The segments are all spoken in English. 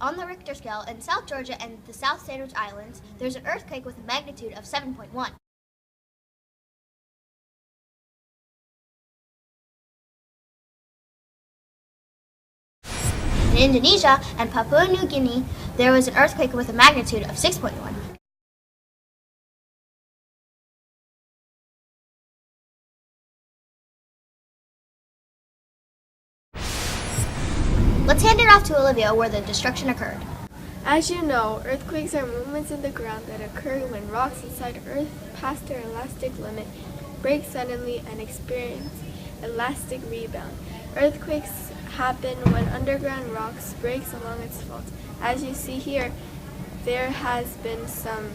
On the Richter scale, in South Georgia and the South Sandwich Islands, there's an earthquake with a magnitude of 7.1. In Indonesia and Papua New Guinea, there was an earthquake with a magnitude of 6.1. Let's hand it off to Olivia where the destruction occurred. As you know, earthquakes are movements in the ground that occur when rocks inside Earth pass their elastic limit, break suddenly, and experience elastic rebound. Earthquakes happen when underground rocks breaks along its fault. As you see here, there has been some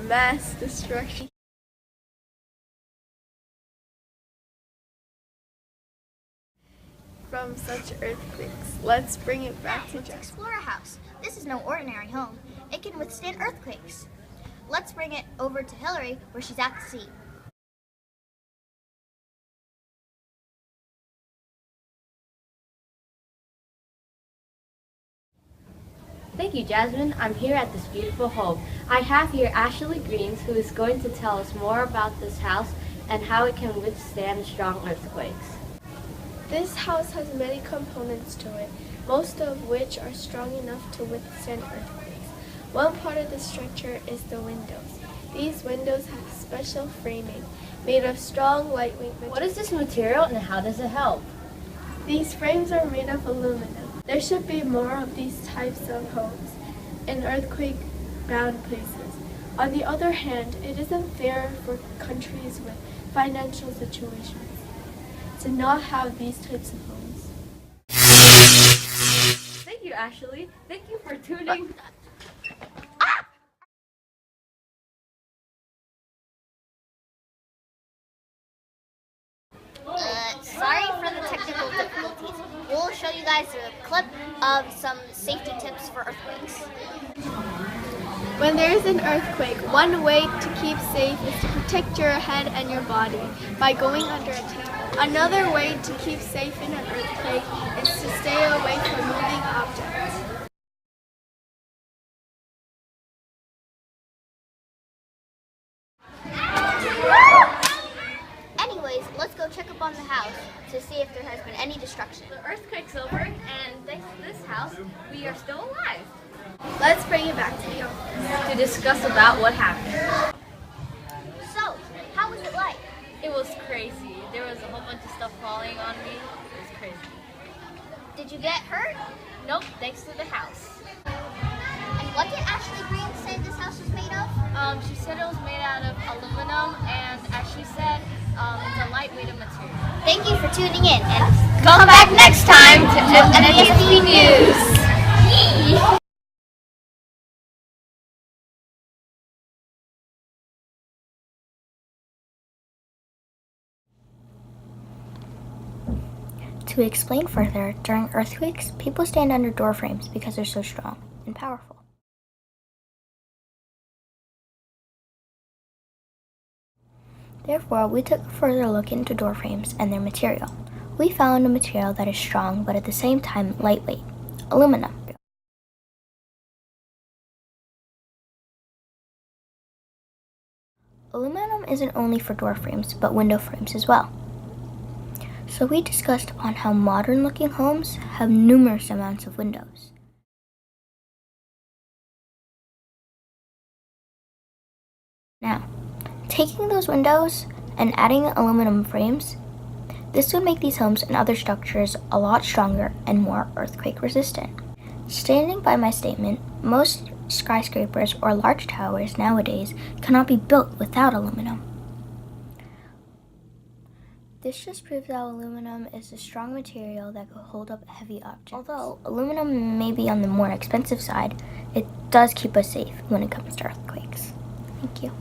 mass destruction. From such earthquakes. Let's bring it back to Jasmin. Explore a house. This is no ordinary home. It can withstand earthquakes. Let's bring it over to Hillary where she's at the scene. Thank you, Jasmine. I'm here at this beautiful home. I have here Ashley Greens, who is going to tell us more about this house and how it can withstand strong earthquakes. This house has many components to it, most of which are strong enough to withstand earthquakes. One part of the structure is the windows. These windows have special framing made of strong, lightweight material. What is this material and how does it help? These frames are made of aluminum. There should be more of these types of homes in earthquake-bound places. On the other hand, it isn't fair for countries with financial situations to not have these types of homes. Thank you, Ashley. Thank you for tuning. Sorry for the technical difficulties. We'll show you guys a clip of some safety tips for earthquakes. When there is an earthquake, one way to keep safe is to protect your head and your body by going under a table. Another way to keep safe in an earthquake is to stay away from moving objects. Anyways, let's go check up on the house to see if there has been any destruction. The earthquake's over, and thanks to this house, we are still alive. Let's bring it back to the office To discuss about what happened. So, how was it like? It was crazy. There was a whole bunch of stuff falling on me. It was crazy. Did you get hurt? Nope, thanks to the house. And what did Ashley Green say this house was made of? She said it was made out of aluminum, and as she said, it's a lightweight material. Thank you for tuning in, and come back next time to NSP News. To explain further, during earthquakes, people stand under door frames because they're so strong and powerful. Therefore, we took a further look into door frames and their material. We found a material that is strong but at the same time lightweight, aluminum. Aluminum isn't only for door frames but window frames as well. So we discussed upon how modern-looking homes have numerous amounts of windows. Now, taking those windows and adding aluminum frames, this would make these homes and other structures a lot stronger and more earthquake resistant. Standing by my statement, most skyscrapers or large towers nowadays cannot be built without aluminum. This just proves that aluminum is a strong material that could hold up heavy objects. Although aluminum may be on the more expensive side, it does keep us safe when it comes to earthquakes. Thank you.